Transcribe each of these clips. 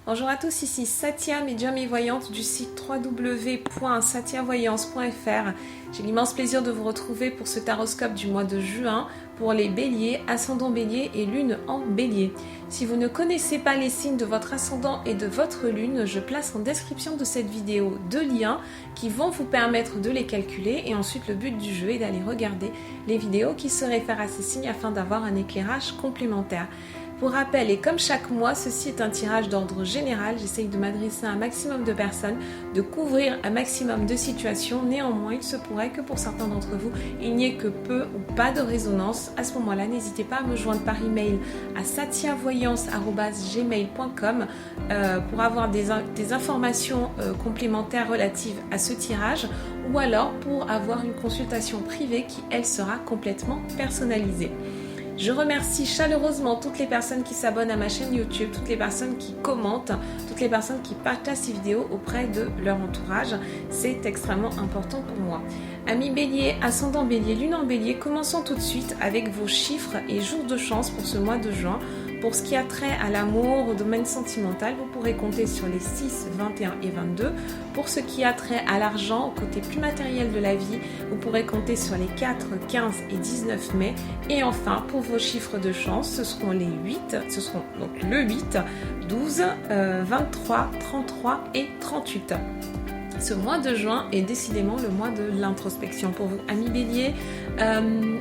Bonjour à tous, ici Satya, médium et voyante du site www.satyavoyance.fr. J'ai l'immense plaisir de vous retrouver pour ce taroscope du mois de juin pour les béliers, ascendant bélier et lune en bélier. Si vous ne connaissez pas les signes de votre ascendant et de votre lune, je place en description de cette vidéo deux liens qui vont vous permettre de les calculer et ensuite le but du jeu est d'aller regarder les vidéos qui se réfèrent à ces signes afin d'avoir un éclairage complémentaire. Pour rappel, et comme chaque mois, ceci est un tirage d'ordre général, j'essaye de m'adresser à un maximum de personnes, de couvrir un maximum de situations. Néanmoins, il se pourrait que pour certains d'entre vous, il n'y ait que peu ou pas de résonance. À ce moment-là, n'hésitez pas à me joindre par email à satyavoyance@gmail.com pour avoir des informations complémentaires relatives à ce tirage ou alors pour avoir une consultation privée qui, elle, sera complètement personnalisée. Je remercie chaleureusement toutes les personnes qui s'abonnent à ma chaîne YouTube, toutes les personnes qui commentent, toutes les personnes qui partagent ces vidéos auprès de leur entourage. C'est extrêmement important pour moi. Amis bélier, ascendant bélier, lune en bélier, commençons tout de suite avec vos chiffres et jours de chance pour ce mois de juin. Pour ce qui a trait à l'amour, au domaine sentimental, vous pourrez compter sur les 6, 21 et 22. Pour ce qui a trait à l'argent, au côté plus matériel de la vie, vous pourrez compter sur les 4, 15 et 19 mai. Et enfin, pour vos chiffres de chance, ce seront les 8, ce seront donc le 8, 12, 23, 33 et 38. Ce mois de juin est décidément le mois de l'introspection pour vous, amis bélier,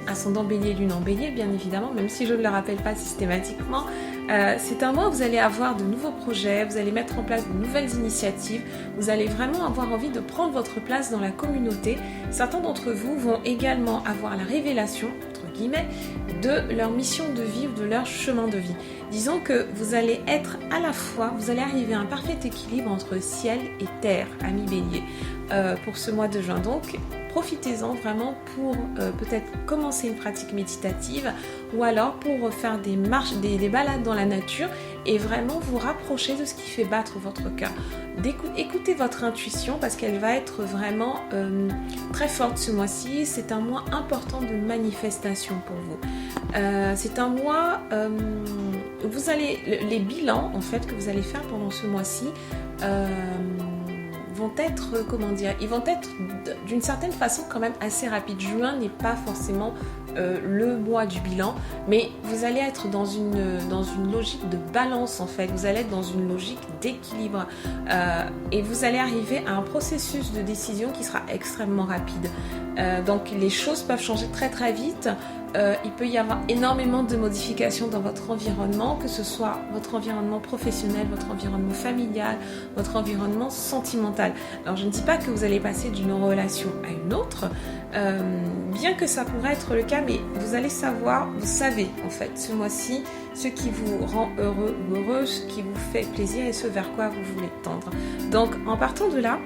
ascendant bélier, lune en bélier, bien évidemment, même si je ne le rappelle pas systématiquement. C'est un mois où vous allez avoir de nouveaux projets, vous allez mettre en place de nouvelles initiatives, vous allez vraiment avoir envie de prendre votre place dans la communauté. Certains d'entre vous vont également avoir la révélation, entre guillemets, de leur mission de vie ou de leur chemin de vie. Disons que vous allez être à la fois, vous allez arriver à un parfait équilibre entre ciel et terre, amis bélier, pour ce mois de juin. Donc, profitez-en vraiment pour peut-être commencer une pratique méditative ou alors pour faire des marches, des balades dans la nature et vraiment vous rapprocher de ce qui fait battre votre cœur. Écoutez votre intuition parce qu'elle va être vraiment très forte ce mois-ci. C'est un mois important de manifestation pour vous. C'est un mois, vous allez, les bilans en fait que vous allez faire pendant ce mois-ci vont être, ils vont être d'une certaine façon quand même assez rapides. Juin n'est pas forcément le mois du bilan, mais vous allez être dans une logique de balance en fait, vous allez être dans une logique d'équilibre et vous allez arriver à un processus de décision qui sera extrêmement rapide. Donc les choses peuvent changer très très vite. Il peut y avoir énormément de modifications dans votre environnement, que ce soit votre environnement professionnel, votre environnement familial, votre environnement sentimental. Alors je ne dis pas que vous allez passer d'une relation à une autre, bien que ça pourrait être le cas, mais vous allez savoir, vous savez en fait ce mois-ci ce qui vous rend heureux ou heureuse, ce qui vous fait plaisir et ce vers quoi vous voulez tendre. Donc en partant de là,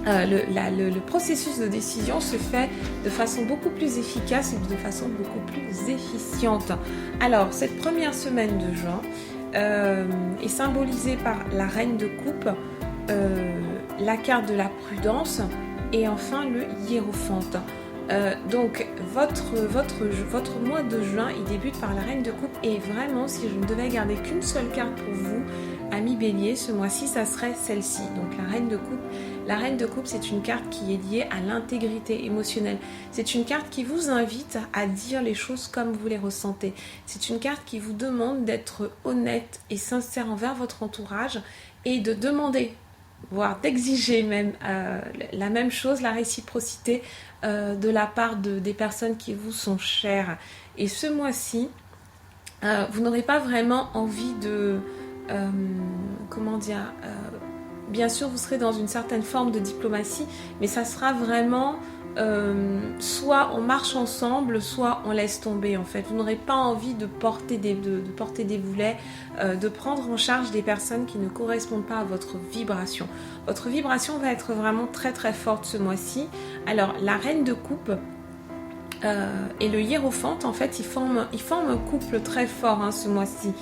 le processus de décision se fait de façon beaucoup plus efficace et de façon beaucoup plus efficiente. Alors, cette première semaine de juin est symbolisée par la reine de coupe, la carte de la prudence et enfin le hiérophante. Donc votre mois de juin il débute par la reine de coupe et vraiment si je ne devais garder qu'une seule carte pour vous, amis bélier, ce mois-ci ça serait celle-ci, donc la reine de coupe. La reine de coupe c'est une carte qui est liée à l'intégrité émotionnelle, c'est une carte qui vous invite à dire les choses comme vous les ressentez, c'est une carte qui vous demande d'être honnête et sincère envers votre entourage et de demander, voire d'exiger même la même chose, la réciprocité de la part des personnes qui vous sont chères. Et ce mois-ci, vous n'aurez pas vraiment envie de... bien sûr, vous serez dans une certaine forme de diplomatie, mais ça sera vraiment... soit on marche ensemble, soit on laisse tomber en fait. Vous n'aurez pas envie de porter des boulets, de prendre en charge des personnes qui ne correspondent pas à votre vibration. Votre vibration va être vraiment très très forte ce mois-ci. Alors la reine de coupe et le hiérophante en fait ils forment un couple très fort ce mois-ci.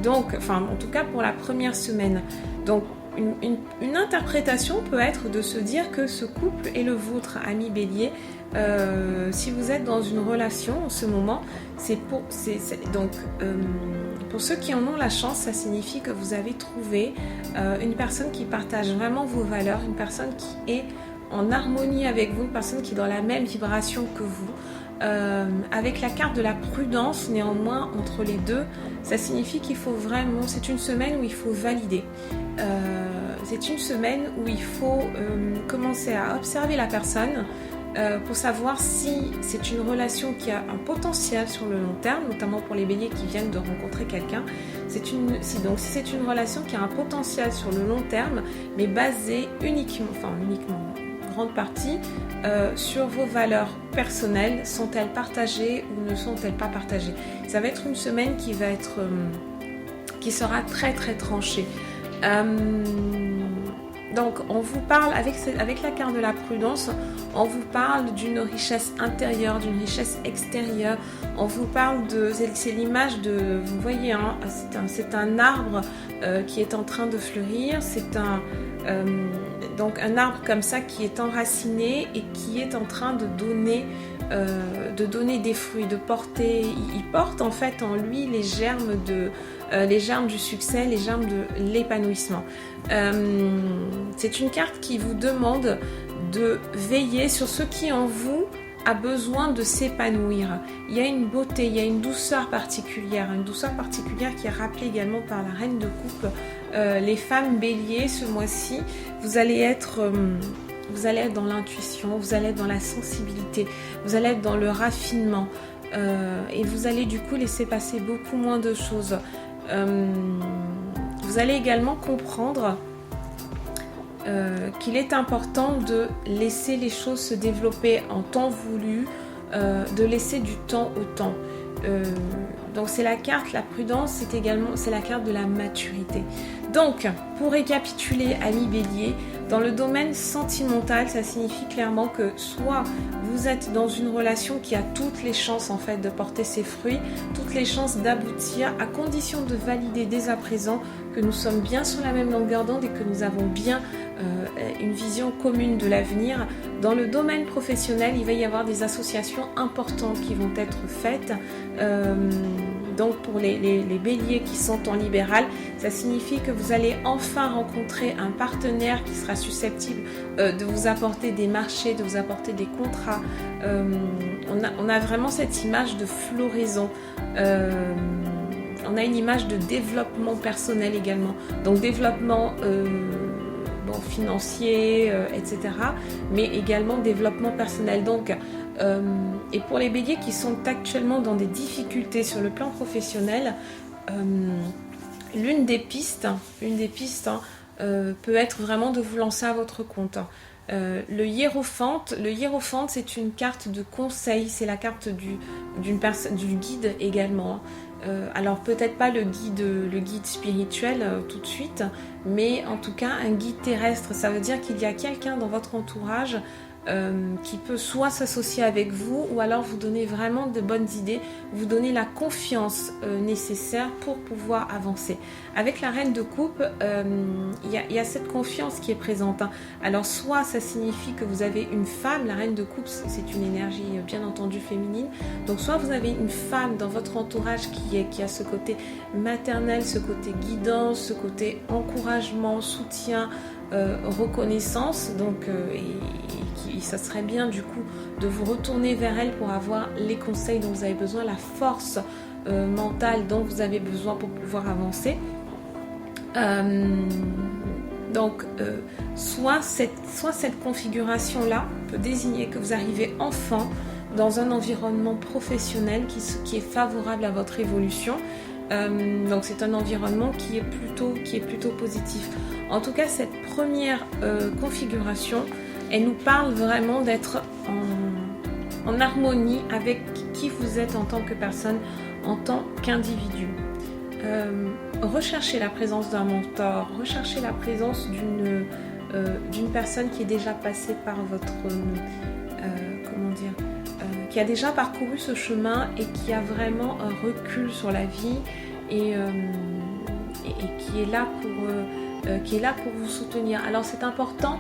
Donc, enfin en tout cas pour la première semaine. Donc une interprétation peut être de se dire que ce couple est le vôtre, ami Bélier. Si vous êtes dans une relation en ce moment, pour ceux qui en ont la chance, ça signifie que vous avez trouvé une personne qui partage vraiment vos valeurs, une personne qui est en harmonie avec vous, une personne qui est dans la même vibration que vous. Avec la carte de la prudence, néanmoins, entre les deux, ça signifie qu'il faut vraiment, c'est une semaine où il faut valider. C'est une semaine où il faut commencer à observer la personne pour savoir si c'est une relation qui a un potentiel sur le long terme, notamment pour les béliers qui viennent de rencontrer quelqu'un. Si c'est une relation qui a un potentiel sur le long terme, mais basée uniquement, en grande partie, sur vos valeurs personnelles, sont-elles partagées ou ne sont-elles pas partagées? Ça va être une semaine qui sera très très tranchée. Donc on vous parle, avec la carte de la prudence, on vous parle d'une richesse intérieure, d'une richesse extérieure. On vous parle c'est l'image de, vous voyez, hein, c'est un arbre qui est en train de fleurir. C'est donc un arbre comme ça qui est enraciné et qui est en train de donner des fruits, de porter. Il porte en fait en lui les germes du succès, les germes de l'épanouissement. C'est une carte qui vous demande de veiller sur ce qui en vous a besoin de s'épanouir. Il y a une beauté, il y a une douceur particulière qui est rappelée également par la reine de coupe. Les femmes béliers, ce mois-ci, vous allez être dans l'intuition, vous allez être dans la sensibilité, vous allez être dans le raffinement et vous allez du coup laisser passer beaucoup moins de choses. Vous allez également comprendre qu'il est important de laisser les choses se développer en temps voulu, de laisser du temps au temps. Donc c'est la prudence, c'est la carte de la maturité. Donc, pour récapituler, ami Bélier, dans le domaine sentimental, ça signifie clairement que soit vous êtes dans une relation qui a toutes les chances en fait de porter ses fruits, toutes les chances d'aboutir, à condition de valider dès à présent que nous sommes bien sur la même longueur d'onde et que nous avons bien une vision commune de l'avenir. Dans le domaine professionnel, il va y avoir des associations importantes qui vont être faites. Donc pour les béliers qui sont en libéral, ça signifie que vous allez enfin rencontrer un partenaire qui sera susceptible de vous apporter des marchés, de vous apporter des contrats. On a vraiment cette image de floraison. On a une image de développement personnel également. Donc développement financier, etc. Mais également développement personnel. Donc, et pour les béliers qui sont actuellement dans des difficultés sur le plan professionnel, l'une des pistes peut être vraiment de vous lancer à votre compte. Le hiérophante, c'est une carte de conseil, c'est la carte du guide également. Alors peut-être pas le guide spirituel tout de suite, mais en tout cas un guide terrestre. Ça veut dire qu'il y a quelqu'un dans votre entourage qui peut soit s'associer avec vous ou alors vous donner vraiment de bonnes idées, vous donner la confiance nécessaire pour pouvoir avancer. Avec la reine de coupe, il y a cette confiance qui est présente. Alors soit ça signifie que vous avez une femme, la reine de coupe c'est une énergie bien entendu féminine, donc soit vous avez une femme dans votre entourage qui a ce côté maternel, ce côté guidance, ce côté encouragement, soutien, reconnaissance, donc ça serait bien du coup de vous retourner vers elle pour avoir les conseils dont vous avez besoin, la force mentale dont vous avez besoin pour pouvoir avancer. Donc soit cette configuration là peut désigner que vous arrivez enfin dans un environnement professionnel qui est favorable à votre évolution. Donc c'est un environnement qui est plutôt positif. En tout cas, cette première configuration, elle nous parle vraiment d'être en harmonie avec qui vous êtes en tant que personne, en tant qu'individu. Recherchez la présence d'un mentor, recherchez la présence d'une personne qui est déjà passée par votre... qui a déjà parcouru ce chemin et qui a vraiment un recul sur la vie et qui est là qui est là pour vous soutenir. Alors c'est important,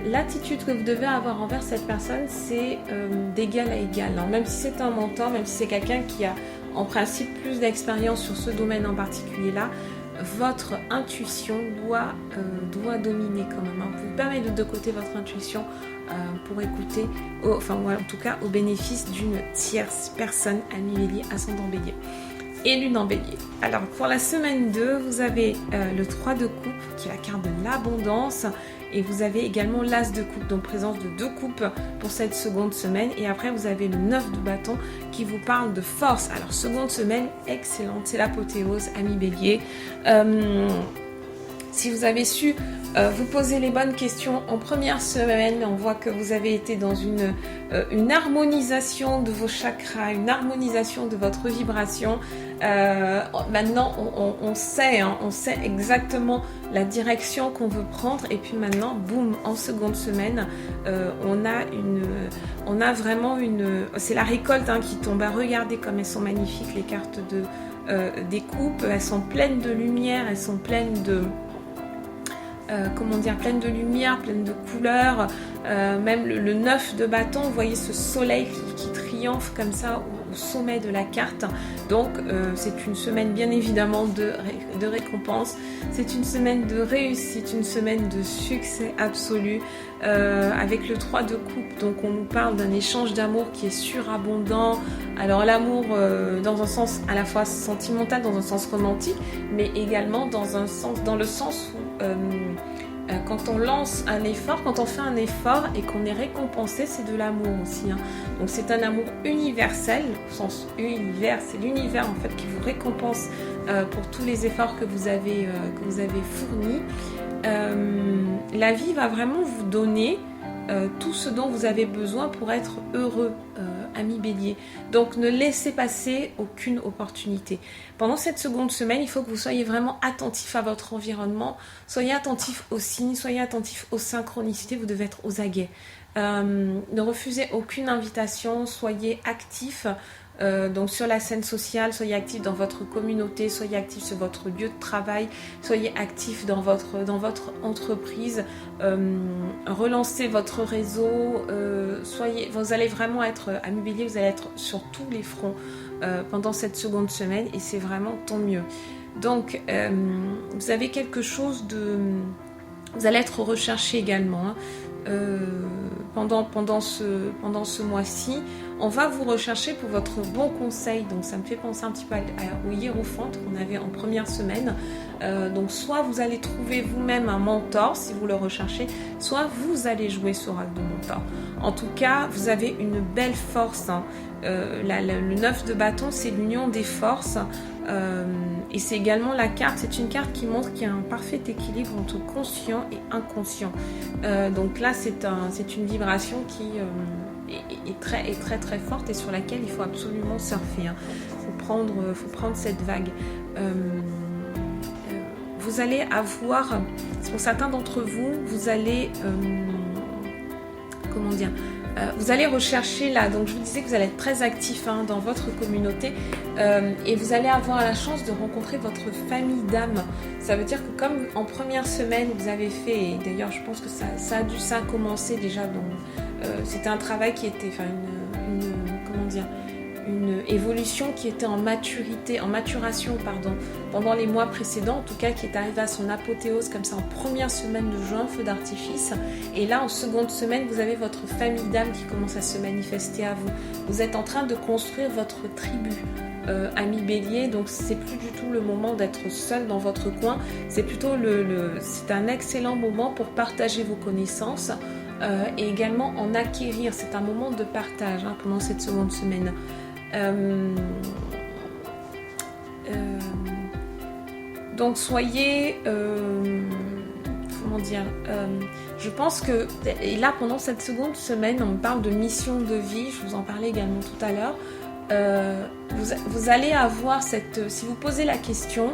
l'attitude que vous devez avoir envers cette personne, c'est d'égal à égal. Alors, même si c'est un mentor, même si c'est quelqu'un qui a en principe plus d'expérience sur ce domaine en particulier-là, votre intuition doit dominer quand même. Vous pouvez pas mettre de côté votre intuition pour écouter, en tout cas au bénéfice d'une tierce personne, ami Bélier, ascendant Bélier et lune en Bélier. Alors pour la semaine 2, vous avez le 3 de coupe qui est la carte de l'abondance et vous avez également l'as de coupe, donc présence de 2 coupes pour cette seconde semaine, et après vous avez le 9 de bâton qui vous parle de force. Alors seconde semaine excellente, c'est l'apothéose, ami Bélier. Si vous avez su vous poser les bonnes questions en première semaine, on voit que vous avez été dans une harmonisation de vos chakras, une harmonisation de votre vibration. Maintenant, on sait exactement la direction qu'on veut prendre, et puis maintenant, boum, en seconde semaine, on a vraiment c'est la récolte qui tombe. Regardez comme elles sont magnifiques, les cartes des coupes. Elles sont pleines de lumière, elles sont pleines de pleine de lumière, pleine de couleurs, même le 9 de bâton, vous voyez ce soleil qui triomphe comme ça au sommet de la carte. Donc c'est une semaine bien évidemment de récompense, c'est une semaine de réussite, une semaine de succès absolu, avec le 3 de coupe. Donc on nous parle d'un échange d'amour qui est surabondant. Alors l'amour dans un sens à la fois sentimental, dans un sens romantique, mais également dans le sens où quand on lance un effort, quand on fait un effort et qu'on est récompensé, c'est de l'amour aussi. Donc c'est un amour universel, au sens univers, c'est l'univers en fait qui vous récompense pour tous les efforts que vous avez fournis. La vie va vraiment vous donner tout ce dont vous avez besoin pour être heureux, ami Bélier. Donc ne laissez passer aucune opportunité. Pendant cette seconde semaine, il faut que vous soyez vraiment attentif à votre environnement, soyez attentif aux signes, soyez attentif aux synchronicités, vous devez être aux aguets. Ne refusez aucune invitation, soyez actif. Donc sur la scène sociale, soyez actif dans votre communauté, soyez actif sur votre lieu de travail, soyez actif dans votre entreprise, relancez votre réseau, vous allez vraiment être, ami Bélier, vous allez être sur tous les fronts pendant cette seconde semaine, et c'est vraiment tant mieux. Donc vous avez quelque chose vous allez être recherché également pendant ce mois-ci. On va vous rechercher pour votre bon conseil. Donc ça me fait penser un petit peu au hiérophant qu'on avait en première semaine. Donc soit vous allez trouver vous-même un mentor si vous le recherchez, soit vous allez jouer ce rôle de mentor. En tout cas, vous avez une belle force. Le 9 de bâton, c'est l'union des forces. Et c'est également c'est une carte qui montre qu'il y a un parfait équilibre entre conscient et inconscient. Donc là, c'est une vibration qui est très très très forte et sur laquelle il faut absolument surfer. Faut prendre cette vague. Vous allez avoir, pour certains d'entre vous, vous allez vous allez rechercher là, donc je vous disais que vous allez être très actif dans votre communauté, et vous allez avoir la chance de rencontrer votre famille d'âme. Ça veut dire que comme en première semaine vous avez fait, et d'ailleurs je pense que ça a commencé déjà, c'était un travail qui était, une évolution qui était en maturation pendant les mois précédents, en tout cas qui est arrivée à son apothéose comme ça en première semaine de juin, feu d'artifice, et là en seconde semaine vous avez votre famille d'âme qui commence à se manifester à vous. Vous êtes en train de construire votre tribu, ami Bélier, donc c'est plus du tout le moment d'être seul dans votre coin, c'est plutôt c'est un excellent moment pour partager vos connaissances, et également en acquérir. C'est un moment de partage pendant cette seconde semaine. Donc soyez je pense que, et là pendant cette seconde semaine on parle de mission de vie, je vous en parlais également tout à l'heure, vous allez avoir si vous posez la question,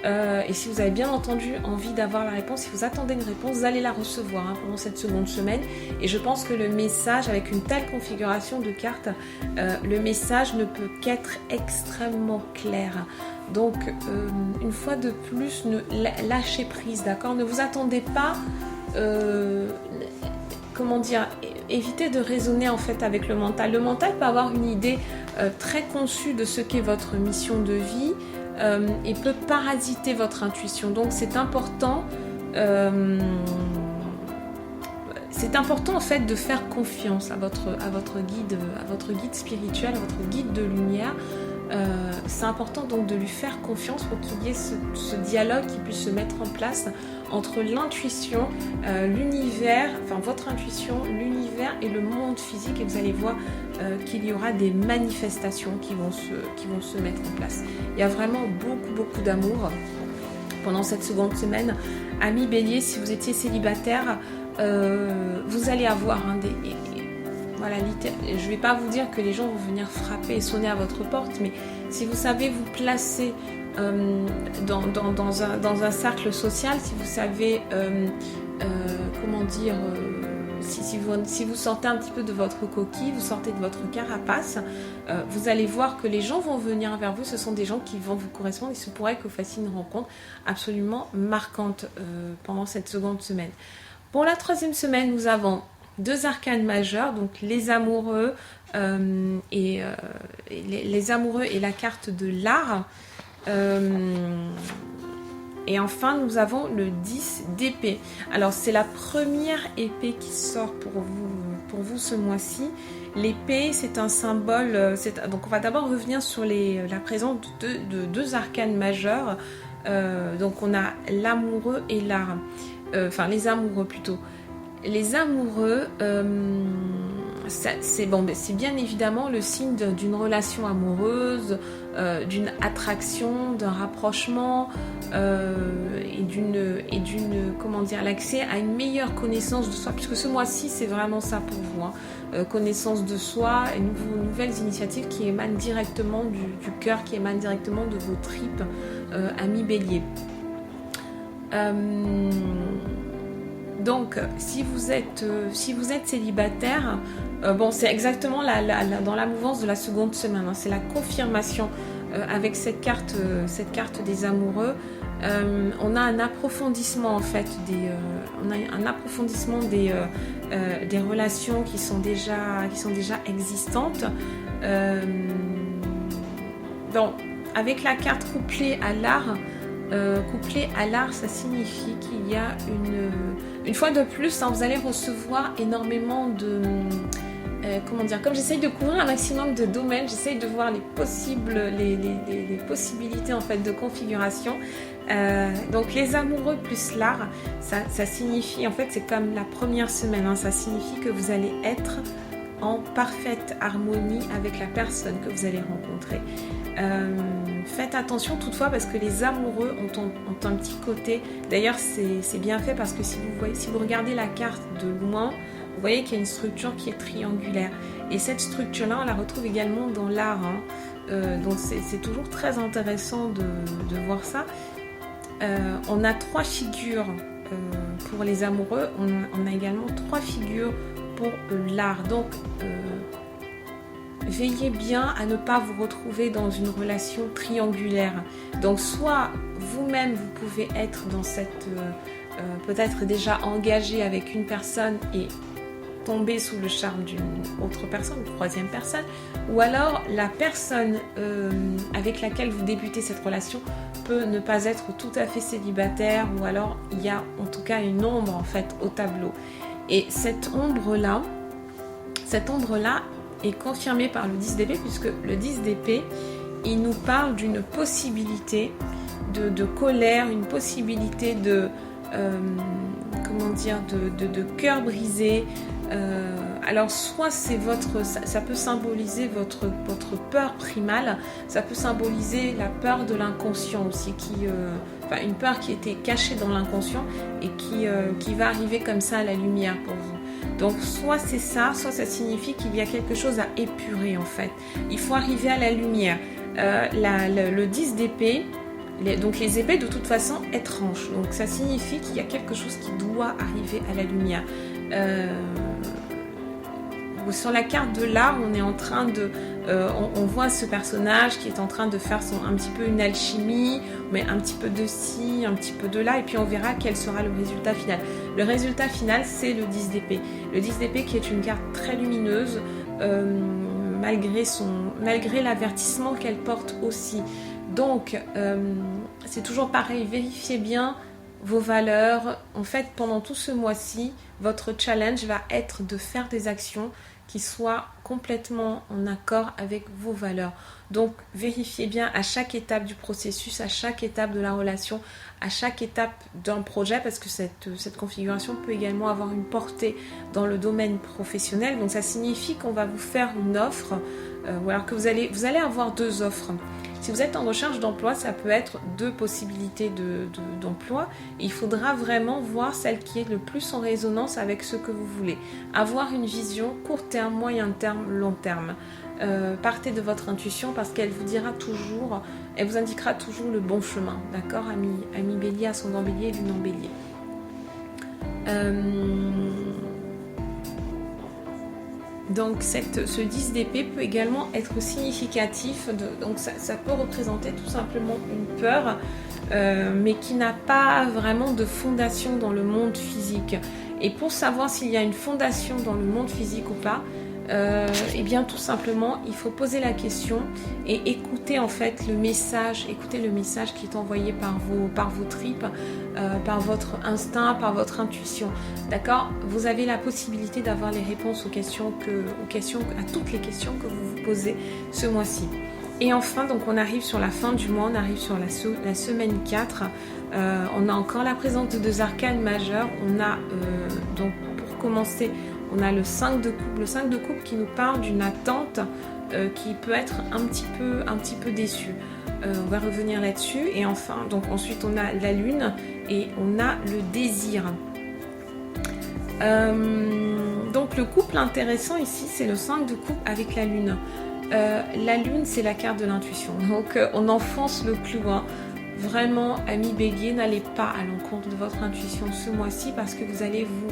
Et si vous avez bien entendu envie d'avoir la réponse, si vous attendez une réponse, vous allez la recevoir pendant cette seconde semaine. Et je pense que le message, avec une telle configuration de cartes, le message ne peut qu'être extrêmement clair. Donc, une fois de plus, lâchez prise, d'accord? Ne vous attendez pas, comment dire, évitez de raisonner en fait avec le mental. Le mental peut avoir une idée très conçue de ce qu'est votre mission de vie, et peut parasiter votre intuition. Donc c'est important en fait de faire confiance à votre guide spirituel, à votre guide de lumière. C'est important donc de lui faire confiance pour qu'il y ait ce dialogue qui puisse se mettre en place entre l'intuition, l'univers, enfin votre intuition, l'univers et le monde physique, et vous allez voir qu'il y aura des manifestations qui vont se mettre en place. Il y a vraiment beaucoup d'amour pendant cette seconde semaine. Amis Bélier, si vous étiez célibataire, vous allez avoir voilà, je ne vais pas vous dire que les gens vont venir frapper et sonner à votre porte, mais si vous savez vous placer dans un cercle social, si vous savez, comment dire, si vous sortez un petit peu de votre coquille, vous sortez de votre carapace, vous allez voir que les gens vont venir vers vous, ce sont des gens qui vont vous correspondre. Il se pourrait que vous fassiez une rencontre absolument marquante pendant cette seconde semaine. Pour la troisième semaine, nous avons 2 arcanes majeurs, donc les amoureux et la carte de l'art. Et enfin, nous avons le 10 d'épée. Alors, c'est la première épée qui sort pour vous ce mois-ci. L'épée, c'est un symbole. Donc, on va d'abord revenir sur la présence de 2 arcanes majeurs. Donc, on a l'amoureux et l'art. Enfin, les amoureux plutôt. Les amoureux, c'est bien évidemment le signe d'une relation amoureuse, d'une attraction, d'un rapprochement et d'une comment dire, l'accès à une meilleure connaissance de soi, puisque ce mois-ci c'est vraiment ça pour vous, connaissance de soi et nouvelles initiatives qui émanent directement du cœur, qui émanent directement de vos tripes, amis Bélier. Donc, si vous êtes célibataire, c'est exactement dans la mouvance de la seconde semaine. C'est la confirmation avec cette carte des amoureux. On a un approfondissement en fait des relations qui sont déjà existantes. Donc, avec la carte couplée à l'art. Ça signifie qu'il y a une fois de plus, vous allez recevoir énormément de comme j'essaye de couvrir un maximum de domaines, j'essaye de voir les possibilités en fait de configuration. Donc les amoureux plus l'art, ça signifie, en fait c'est comme la première semaine, ça signifie que vous allez être en parfaite harmonie avec la personne que vous allez rencontrer. Faites attention toutefois parce que les amoureux ont un petit côté, d'ailleurs c'est bien fait parce que si vous regardez la carte de loin, vous voyez qu'il y a une structure qui est triangulaire, et cette structure là on la retrouve également dans l'art, donc c'est toujours très intéressant de voir ça. On a 3 figures pour les amoureux, on a également 3 figures pour l'art, donc veillez bien à ne pas vous retrouver dans une relation triangulaire. Donc soit vous-même vous pouvez être dans cette peut-être déjà engagé avec une personne et tomber sous le charme d'une autre personne, une troisième personne, ou alors la personne avec laquelle vous débutez cette relation peut ne pas être tout à fait célibataire, ou alors il y a en tout cas une ombre en fait au tableau. Et cette ombre-là est confirmée par le 10 d'épée, puisque le 10 d'épée, il nous parle d'une possibilité de colère, une possibilité de cœur brisé. Alors soit c'est ça peut symboliser votre peur primale, ça peut symboliser la peur de l'inconscient aussi, une peur qui était cachée dans l'inconscient et qui va arriver comme ça à la lumière pour vous. Donc soit c'est ça, soit ça signifie qu'il y a quelque chose à épurer en fait. Il faut arriver à la lumière. Le 10 d'épée, Donc les épées de toute façon étranges, donc ça signifie qu'il y a quelque chose qui doit arriver à la lumière. Sur la carte de là, on est en train de... on voit ce personnage qui est en train de faire un petit peu une alchimie, mais un petit peu de ci, un petit peu de là, et puis on verra quel sera le résultat final. Le résultat final, c'est le 10 d'épée. Le 10 d'épée qui est une carte très lumineuse, malgré l'avertissement qu'elle porte aussi. Donc, c'est toujours pareil, vérifiez bien vos valeurs. En fait, pendant tout ce mois-ci, votre challenge va être de faire des actions qui soient complètement en accord avec vos valeurs. Donc, vérifiez bien à chaque étape du processus, à chaque étape de la relation, à chaque étape d'un projet, parce que cette configuration peut également avoir une portée dans le domaine professionnel. Donc, ça signifie qu'on va vous faire une offre, ou alors que vous allez avoir deux offres. Si vous êtes en recherche d'emploi, ça peut être deux possibilités d'emploi. Il faudra vraiment voir celle qui est le plus en résonance avec ce que vous voulez. Avoir une vision court terme, moyen terme, long terme. Partez de votre intuition parce qu'elle vous dira toujours, elle vous indiquera toujours le bon chemin. D'accord, ami Bélier, ascendant Bélier, lune en Bélier. Donc ce 10 d'épée peut également être significatif, donc ça peut représenter tout simplement une peur, mais qui n'a pas vraiment de fondation dans le monde physique. Et pour savoir s'il y a une fondation dans le monde physique ou pas, et bien tout simplement il faut poser la question et écouter en fait le message, qui est envoyé par vos tripes, par votre instinct, par votre intuition. D'accord? Vous avez la possibilité d'avoir les réponses à toutes les questions que vous vous posez ce mois-ci. Et enfin, donc on arrive sur la fin du mois, on arrive sur la semaine 4. On a encore la présence de deux arcanes majeures. On a donc pour commencer, on a le 5 de coupe. Le 5 de coupe qui nous parle d'une attente qui peut être un petit peu déçue. On va revenir là-dessus. Et enfin, donc ensuite on a la lune et on a le désir. Donc le couple intéressant ici, c'est le 5 de coupe avec la lune. La lune, c'est la carte de l'intuition. Donc on enfonce le clou. Vraiment, ami Bélier, n'allez pas à l'encontre de votre intuition ce mois-ci parce que vous allez vous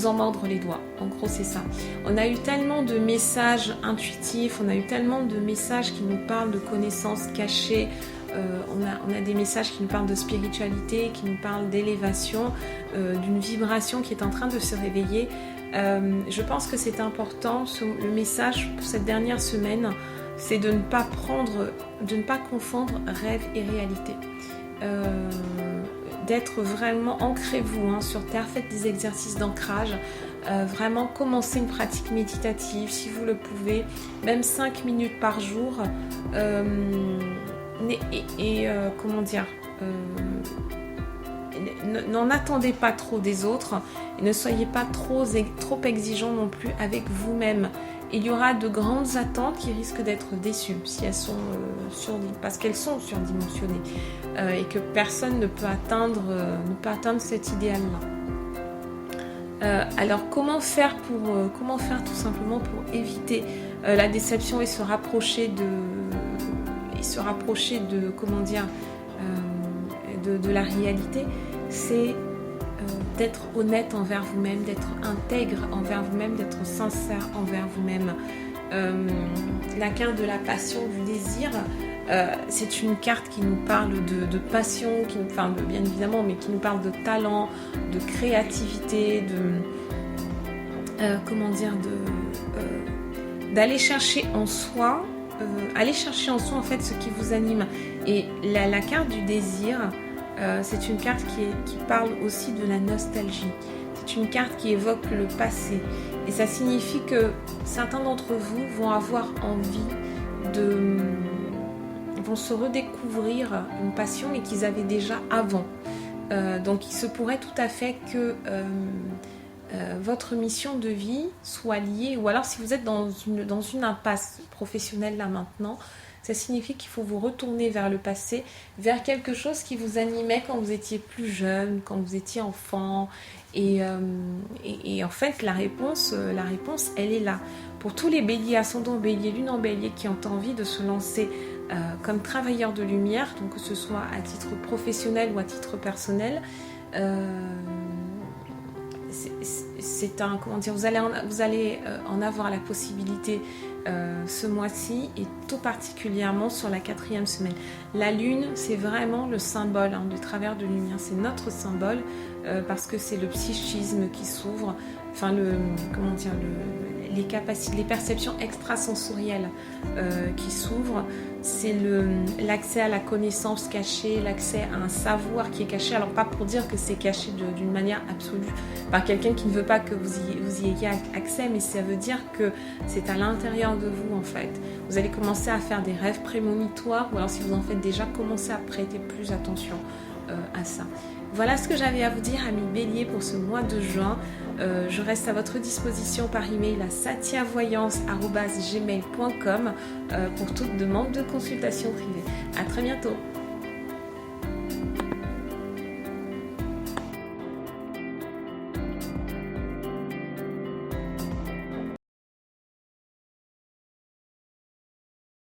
en mordre les doigts. En gros, c'est ça. On a eu tellement de messages intuitifs, on a eu tellement de messages qui nous parlent de connaissances cachées, on a des messages qui nous parlent de spiritualité, qui nous parlent d'élévation, d'une vibration qui est en train de se réveiller. Je pense que c'est important, le message pour cette dernière semaine, c'est de ne pas confondre rêve et réalité. D'être vraiment, ancrez-vous sur terre, faites des exercices d'ancrage, vraiment commencez une pratique méditative si vous le pouvez, même 5 minutes par jour, n'en attendez pas trop des autres et ne soyez pas trop exigeant non plus avec vous-même. Il y aura de grandes attentes qui risquent d'être déçues si elles sont parce qu'elles sont surdimensionnées et que personne ne peut atteindre cet idéal-là. Alors comment faire tout simplement pour éviter la déception et se rapprocher de de la réalité, c'est d'être honnête envers vous-même, d'être intègre envers vous-même, d'être sincère envers vous-même. La carte de la passion, du désir, c'est une carte qui nous parle de passion, bien évidemment, mais qui nous parle de talent, de créativité, d'aller chercher en soi, en fait ce qui vous anime. Et la carte du désir, c'est une carte qui parle aussi de la nostalgie. C'est une carte qui évoque le passé. Et ça signifie que certains d'entre vous vont avoir envie vont se redécouvrir une passion et qu'ils avaient déjà avant. Donc il se pourrait tout à fait que votre mission de vie soit liée, ou alors si vous êtes dans une impasse professionnelle là maintenant, ça signifie qu'il faut vous retourner vers le passé, vers quelque chose qui vous animait quand vous étiez plus jeune, quand vous étiez enfant. Et en fait, la réponse, elle est là. Pour tous les béliers, ascendant bélier, lune en bélier, qui ont envie de se lancer comme travailleur de lumière, donc que ce soit à titre professionnel ou à titre personnel. C'est un, comment dire, vous allez en avoir la possibilité ce mois-ci, et tout particulièrement sur la 4e semaine. La lune, c'est vraiment le symbole du travailleur de lumière, c'est notre symbole parce que c'est le psychisme qui s'ouvre, enfin les capacités, les perceptions extrasensorielles qui s'ouvrent, c'est l'accès à la connaissance cachée, l'accès à un savoir qui est caché. Alors pas pour dire que c'est caché d'une manière absolue par quelqu'un qui ne veut pas que vous y ayez accès, mais ça veut dire que c'est à l'intérieur de vous en fait. Vous allez commencer à faire des rêves prémonitoires, ou alors si vous en faites déjà, commencez à prêter plus attention à ça. Voilà ce que j'avais à vous dire, amis Bélier, pour ce mois de juin. Je reste à votre disposition par email à satiavoyance@gmail.com pour toute demande de consultation privée. À très bientôt.